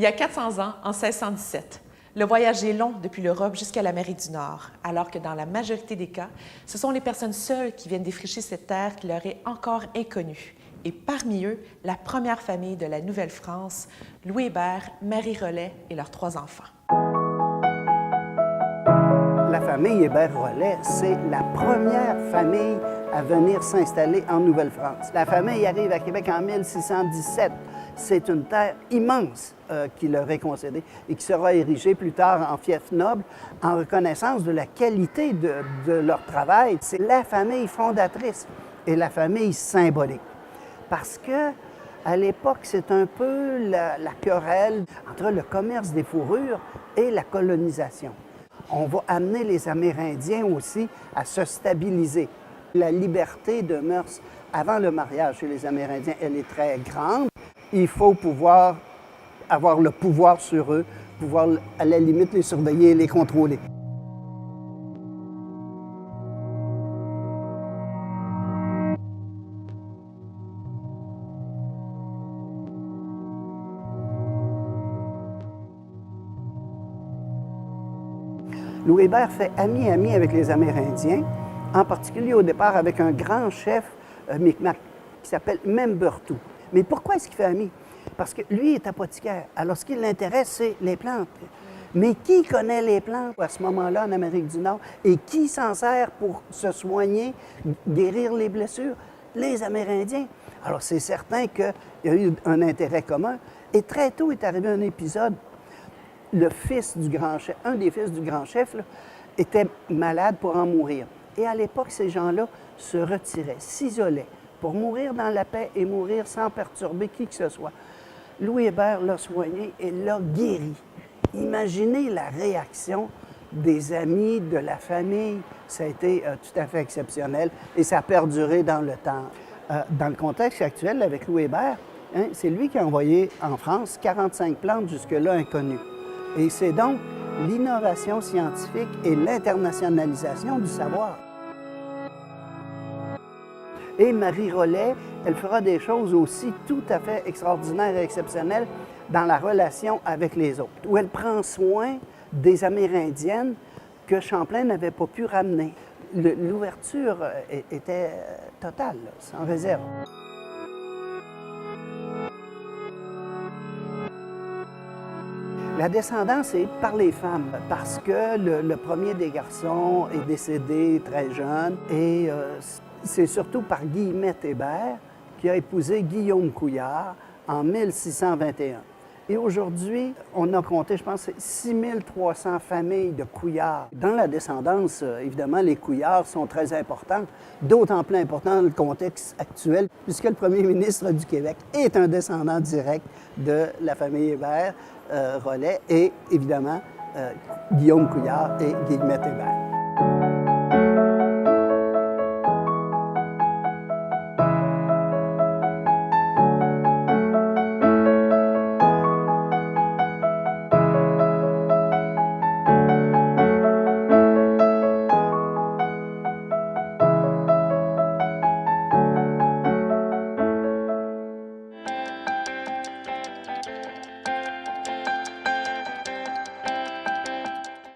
y a 400 ans, en 1617, le voyage est long depuis l'Europe jusqu'à l'Amérique du Nord, alors que dans la majorité des cas, ce sont les personnes seules qui viennent défricher cette terre qui leur est encore inconnue. Et parmi eux, la première famille de la Nouvelle-France, Louis Hébert, Marie Rollet et leurs 3 enfants. La famille Hébert-Rollet, c'est la première famille à venir s'installer en Nouvelle-France. La famille arrive à Québec en 1617. C'est une terre immense qui leur est concédée et qui sera érigée plus tard en fief noble en reconnaissance de la qualité de leur travail. C'est la famille fondatrice et la famille symbolique. Parce que à l'époque, c'est un peu la querelle entre le commerce des fourrures et la colonisation. On va amener les Amérindiens aussi à se stabiliser. La liberté de mœurs avant le mariage chez les Amérindiens, elle est très grande. Il faut pouvoir avoir le pouvoir sur eux, pouvoir à la limite les surveiller et les contrôler. Louis Hébert fait ami-ami avec les Amérindiens, en particulier au départ avec un grand chef Micmac qui s'appelle Membertou. Mais pourquoi est-ce qu'il fait ami? Parce que lui est apothicaire. Alors, ce qui l'intéresse, c'est les plantes. Mais qui connaît les plantes à ce moment-là en Amérique du Nord et qui s'en sert pour se soigner, guérir les blessures? Les Amérindiens. Alors, c'est certain qu'il y a eu un intérêt commun. Et très tôt est arrivé un épisode. Le fils du grand chef, un des fils du grand chef, là, était malade pour en mourir. Et à l'époque, ces gens-là se retiraient, s'isolaient, pour mourir dans la paix et mourir sans perturber qui que ce soit. Louis Hébert l'a soigné et l'a guéri. Imaginez la réaction des amis, de la famille. Ça a été tout à fait exceptionnel et ça a perduré dans le temps. Dans le contexte actuel, avec Louis Hébert, hein, c'est lui qui a envoyé en France 45 plantes jusque-là inconnues. Et c'est donc l'innovation scientifique et l'internationalisation du savoir. Et Marie Rollet, elle fera des choses aussi tout à fait extraordinaires et exceptionnelles dans la relation avec les autres, où elle prend soin des Amérindiennes que Champlain n'avait pas pu ramener. L'ouverture était totale, là, sans réserve. La descendance est par les femmes, parce que le premier des garçons est décédé très jeune et c'est surtout par Guillemette Hébert qui a épousé Guillaume Couillard en 1621. Et aujourd'hui, on a compté, je pense, 6300 familles de Couillards. Dans la descendance, évidemment, les Couillards sont très importants, d'autant plus importants dans le contexte actuel, puisque le premier ministre du Québec est un descendant direct de la famille Hébert, Rollet et, évidemment, Guillaume Couillard et Guillemette Hébert.